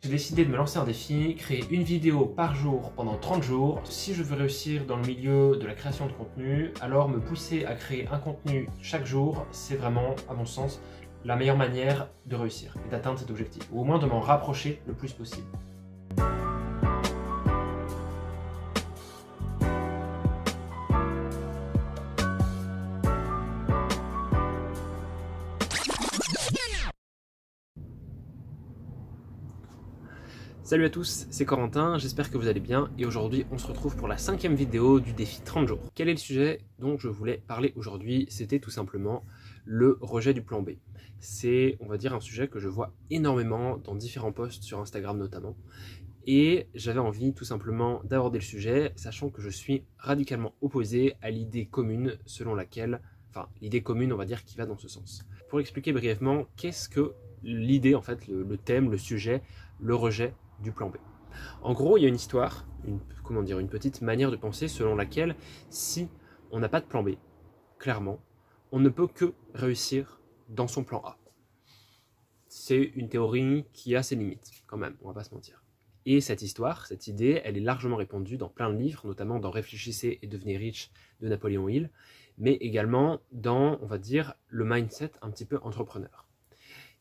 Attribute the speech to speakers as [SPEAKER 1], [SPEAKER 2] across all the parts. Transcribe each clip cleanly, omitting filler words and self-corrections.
[SPEAKER 1] J'ai décidé de me lancer un défi, créer une vidéo par jour pendant 30 jours. Si je veux réussir dans le milieu de la création de contenu, alors me pousser à créer un contenu chaque jour, c'est vraiment, à mon sens, la meilleure manière de réussir et d'atteindre cet objectif, ou au moins de m'en rapprocher le plus possible. Salut à tous, c'est Corentin, j'espère que vous allez bien et aujourd'hui on se retrouve pour la 5e vidéo du défi 30 jours. Quel est le sujet dont je voulais parler aujourd'hui? C'était tout simplement le rejet du plan B. C'est, on va dire, un sujet que je vois énormément dans différents posts sur Instagram notamment. Et j'avais envie tout simplement d'aborder le sujet, sachant que je suis radicalement opposé à l'idée commune selon laquelle, enfin l'idée commune on va dire qui va dans ce sens. Pour expliquer brièvement, qu'est-ce que l'idée en fait, le thème, le sujet, le rejet du plan B. En gros, il y a une histoire, une petite manière de penser selon laquelle si on n'a pas de plan B, clairement, on ne peut que réussir dans son plan A. C'est une théorie qui a ses limites, quand même, on va pas se mentir. Et cette histoire, cette idée, elle est largement répandue dans plein de livres, notamment dans Réfléchissez et devenez riche de Napoléon Hill, mais également dans, on va dire, le mindset un petit peu entrepreneur.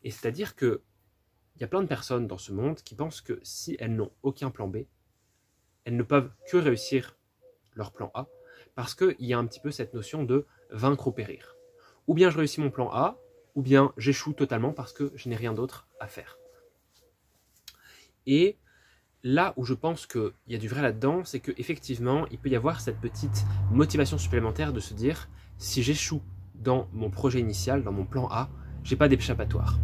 [SPEAKER 1] Et c'est-à-dire que il y a plein de personnes dans ce monde qui pensent que si elles n'ont aucun plan B, elles ne peuvent que réussir leur plan A, parce qu'il y a un petit peu cette notion de vaincre ou périr. Ou bien je réussis mon plan A, ou bien j'échoue totalement parce que je n'ai rien d'autre à faire. Et là où je pense qu'il y a du vrai là-dedans, c'est qu'effectivement, il peut y avoir cette petite motivation supplémentaire de se dire, si j'échoue dans mon projet initial, dans mon plan A, j'ai pas d'échappatoire.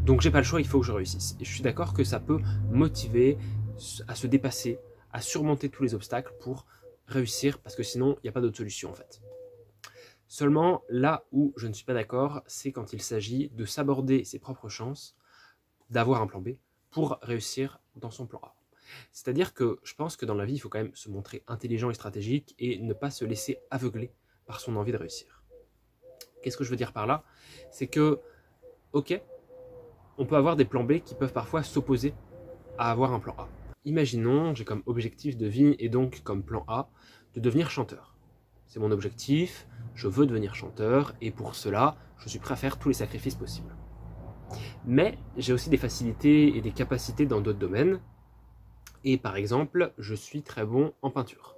[SPEAKER 1] Donc j'ai pas le choix, il faut que je réussisse. Et je suis d'accord que ça peut motiver à se dépasser, à surmonter tous les obstacles pour réussir, parce que sinon, il n'y a pas d'autre solution en fait. Seulement, là où je ne suis pas d'accord, c'est quand il s'agit de s'aborder ses propres chances, d'avoir un plan B, pour réussir dans son plan A. C'est-à-dire que je pense que dans la vie, il faut quand même se montrer intelligent et stratégique et ne pas se laisser aveugler par son envie de réussir. Qu'est-ce que je veux dire par là? C'est que, ok, on peut avoir des plans B qui peuvent parfois s'opposer à avoir un plan A. Imaginons, j'ai comme objectif de vie et donc comme plan A de devenir chanteur. C'est mon objectif, je veux devenir chanteur et pour cela, je suis prêt à faire tous les sacrifices possibles. Mais j'ai aussi des facilités et des capacités dans d'autres domaines et par exemple, je suis très bon en peinture.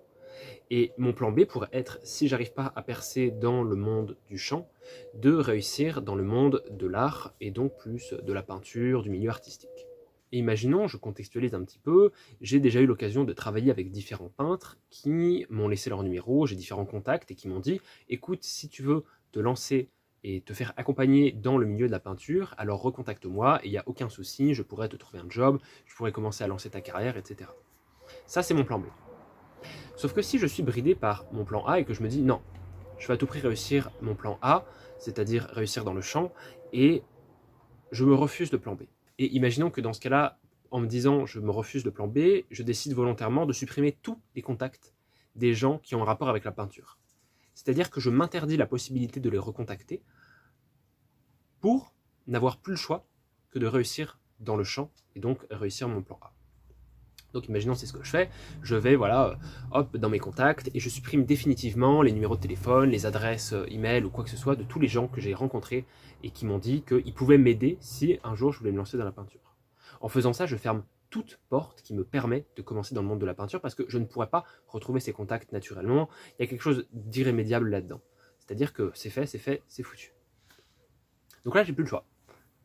[SPEAKER 1] Et mon plan B pourrait être, si j'arrive pas à percer dans le monde du chant, de réussir dans le monde de l'art et donc plus de la peinture, du milieu artistique. Et imaginons, je contextualise un petit peu, j'ai déjà eu l'occasion de travailler avec différents peintres qui m'ont laissé leur numéro, j'ai différents contacts et qui m'ont dit « Écoute, si tu veux te lancer et te faire accompagner dans le milieu de la peinture, alors recontacte-moi et il n'y a aucun souci, je pourrais te trouver un job, je pourrais commencer à lancer ta carrière, etc. » Ça, c'est mon plan B. Sauf que si je suis bridé par mon plan A et que je me dis non, je vais à tout prix réussir mon plan A, c'est-à-dire réussir dans le champ, et je me refuse de plan B. Et imaginons que dans ce cas-là, en me disant je me refuse de plan B, je décide volontairement de supprimer tous les contacts des gens qui ont un rapport avec la peinture. C'est-à-dire que je m'interdis la possibilité de les recontacter pour n'avoir plus le choix que de réussir dans le champ et donc réussir mon plan A. Donc imaginons c'est ce que je fais, je vais voilà, hop, dans mes contacts et je supprime définitivement les numéros de téléphone, les adresses email ou quoi que ce soit de tous les gens que j'ai rencontrés et qui m'ont dit qu'ils pouvaient m'aider si un jour je voulais me lancer dans la peinture. En faisant ça, je ferme toute porte qui me permet de commencer dans le monde de la peinture parce que je ne pourrais pas retrouver ces contacts naturellement. Il y a quelque chose d'irrémédiable là-dedans. C'est-à-dire que c'est fait, c'est foutu. Donc là, j'ai plus le choix.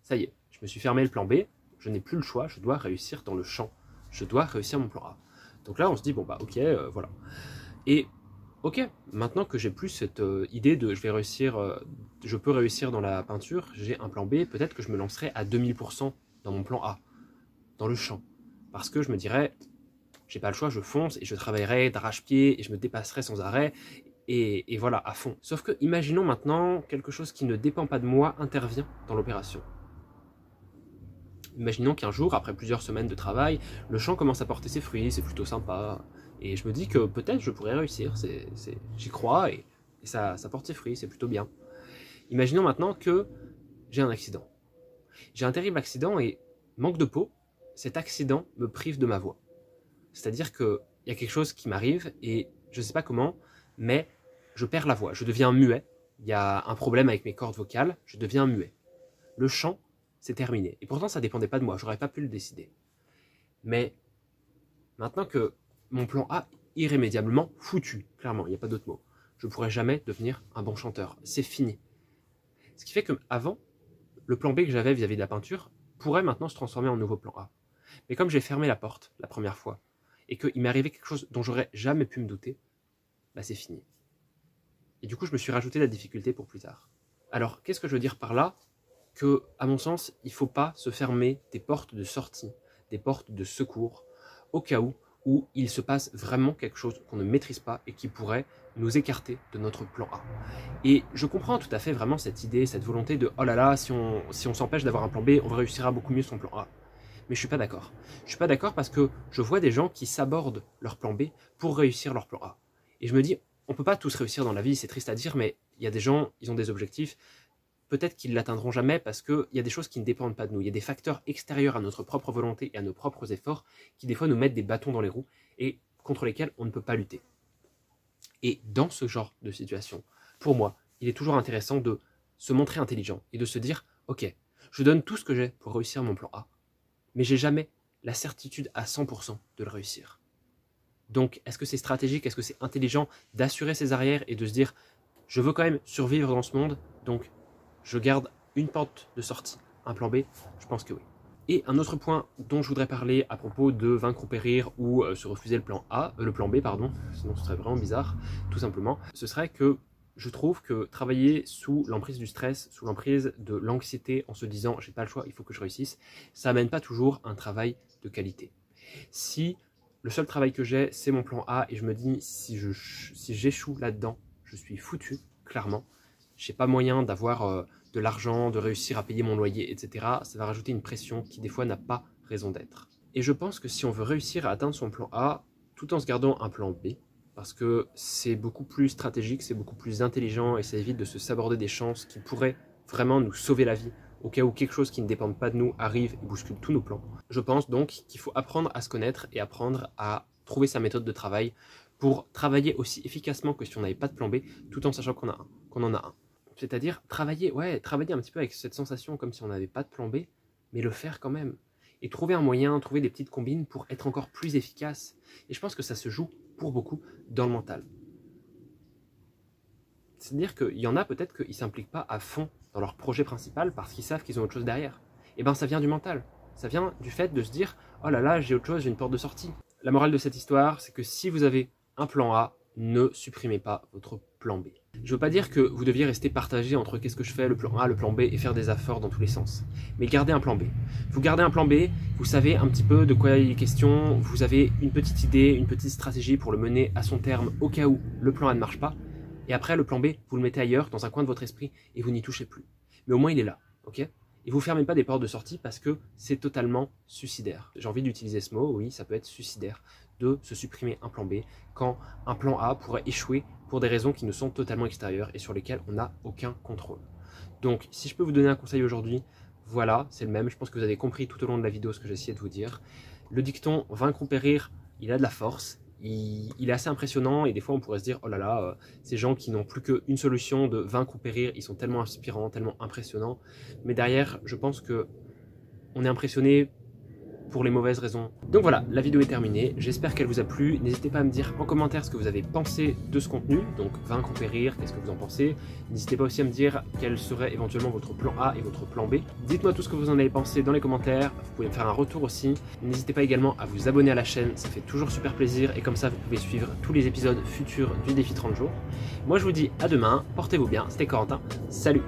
[SPEAKER 1] Ça y est, je me suis fermé le plan B, je n'ai plus le choix, je dois réussir dans le champ. Je dois réussir mon plan A. Donc là, on se dit, bon bah ok, voilà. Et ok, maintenant que j'ai plus cette idée de je vais réussir, je peux réussir dans la peinture, j'ai un plan B, peut-être que je me lancerai à 2000% dans mon plan A, dans le champ. Parce que je me dirais, j'ai pas le choix, je fonce et je travaillerai d'arrache-pied et je me dépasserai sans arrêt. Et voilà, à fond. Sauf que, imaginons maintenant quelque chose qui ne dépend pas de moi intervient dans l'opération. Imaginons qu'un jour, après plusieurs semaines de travail, le champ commence à porter ses fruits, c'est plutôt sympa. Et je me dis que peut-être je pourrais réussir, j'y crois et ça porte ses fruits, c'est plutôt bien. Imaginons maintenant que j'ai un accident. J'ai un terrible accident et manque de peau, cet accident me prive de ma voix. C'est-à-dire qu'il y a quelque chose qui m'arrive et je ne sais pas comment, mais je perds la voix, je deviens muet. Il y a un problème avec mes cordes vocales, je deviens muet. Le chant, c'est terminé. Et pourtant, ça ne dépendait pas de moi, j'aurais pas pu le décider. Mais maintenant que mon plan A est irrémédiablement foutu, clairement, il n'y a pas d'autre mot, je ne pourrai jamais devenir un bon chanteur. C'est fini. Ce qui fait qu'avant, le plan B que j'avais vis-à-vis de la peinture pourrait maintenant se transformer en nouveau plan A. Mais comme j'ai fermé la porte la première fois, et qu'il m'est arrivé quelque chose dont j'aurais jamais pu me douter, bah c'est fini. Et du coup, je me suis rajouté la difficulté pour plus tard. Alors, qu'est-ce que je veux dire par là? Que, à mon sens, il ne faut pas se fermer des portes de sortie, des portes de secours, au cas où il se passe vraiment quelque chose qu'on ne maîtrise pas et qui pourrait nous écarter de notre plan A. Et je comprends tout à fait vraiment cette idée, cette volonté de « oh là là, si on s'empêche d'avoir un plan B, on réussira beaucoup mieux son plan A ». Mais je suis pas d'accord. Je suis pas d'accord parce que je vois des gens qui s'abordent leur plan B pour réussir leur plan A. Et je me dis, on peut pas tous réussir dans la vie, c'est triste à dire, mais il y a des gens, ils ont des objectifs, peut-être qu'ils ne l'atteindront jamais parce qu'il y a des choses qui ne dépendent pas de nous. Il y a des facteurs extérieurs à notre propre volonté et à nos propres efforts qui des fois nous mettent des bâtons dans les roues et contre lesquels on ne peut pas lutter. Et dans ce genre de situation, pour moi, il est toujours intéressant de se montrer intelligent et de se dire, ok, je donne tout ce que j'ai pour réussir mon plan A, mais j'ai jamais la certitude à 100% de le réussir. Donc, est-ce que c'est stratégique, est-ce que c'est intelligent d'assurer ses arrières et de se dire, je veux quand même survivre dans ce monde, donc je garde une porte de sortie, un plan B? Je pense que oui. Et un autre point dont je voudrais parler à propos de vaincre ou périr ou se refuser le plan B, pardon, sinon ce serait vraiment bizarre, tout simplement, ce serait que je trouve que travailler sous l'emprise du stress, sous l'emprise de l'anxiété en se disant j'ai pas le choix, il faut que je réussisse, ça amène pas toujours un travail de qualité. Si le seul travail que j'ai, c'est mon plan A et je me dis si j'échoue là-dedans, je suis foutu, clairement. J'ai pas moyen d'avoir de l'argent, de réussir à payer mon loyer, etc. Ça va rajouter une pression qui des fois n'a pas raison d'être. Et je pense que si on veut réussir à atteindre son plan A, tout en se gardant un plan B, parce que c'est beaucoup plus stratégique, c'est beaucoup plus intelligent et ça évite de se saborder des chances qui pourraient vraiment nous sauver la vie au cas où quelque chose qui ne dépend pas de nous arrive et bouscule tous nos plans. Je pense donc qu'il faut apprendre à se connaître et apprendre à trouver sa méthode de travail pour travailler aussi efficacement que si on n'avait pas de plan B, tout en sachant qu'on en a un. C'est-à-dire travailler un petit peu avec cette sensation comme si on n'avait pas de plan B, mais le faire quand même. Et trouver un moyen, trouver des petites combines pour être encore plus efficace. Et je pense que ça se joue pour beaucoup dans le mental. C'est-à-dire qu'il y en a peut-être qu'ils ne s'impliquent pas à fond dans leur projet principal parce qu'ils savent qu'ils ont autre chose derrière. Et bien ça vient du mental. Ça vient du fait de se dire « oh là là, j'ai autre chose, j'ai une porte de sortie ». La morale de cette histoire, c'est que si vous avez un plan A, ne supprimez pas votre plan B. Je ne veux pas dire que vous deviez rester partagé entre qu'est-ce que je fais, le plan A, le plan B, et faire des efforts dans tous les sens. Mais gardez un plan B. Vous gardez un plan B, vous savez un petit peu de quoi il est question, vous avez une petite idée, une petite stratégie pour le mener à son terme au cas où le plan A ne marche pas. Et après, le plan B, vous le mettez ailleurs, dans un coin de votre esprit, et vous n'y touchez plus. Mais au moins, il est là, ok ? Et vous ne fermez pas des portes de sortie parce que c'est totalement suicidaire. J'ai envie d'utiliser ce mot, oui, ça peut être suicidaire, de se supprimer un plan B quand un plan A pourrait échouer pour des raisons qui nous sont totalement extérieures et sur lesquelles on n'a aucun contrôle. Donc, si je peux vous donner un conseil aujourd'hui, voilà, c'est le même. Je pense que vous avez compris tout au long de la vidéo ce que j'ai essayé de vous dire. Le dicton « vaincre ou périr », il a de la force. Il est assez impressionnant et des fois on pourrait se dire oh là là, ces gens qui n'ont plus qu'une solution de vaincre ou périr, ils sont tellement inspirants, tellement impressionnants. Mais derrière, je pense que on est impressionné pour les mauvaises raisons. Donc voilà, la vidéo est terminée, j'espère qu'elle vous a plu. N'hésitez pas à me dire en commentaire ce que vous avez pensé de ce contenu, donc vaincre ou périr, qu'est-ce que vous en pensez. N'hésitez pas aussi à me dire quel serait éventuellement votre plan A et votre plan B. Dites-moi tout ce que vous en avez pensé dans les commentaires, vous pouvez me faire un retour aussi. N'hésitez pas également à vous abonner à la chaîne, ça fait toujours super plaisir et comme ça vous pouvez suivre tous les épisodes futurs du défi 30 jours. Moi je vous dis à demain, portez-vous bien, c'était Corentin, salut!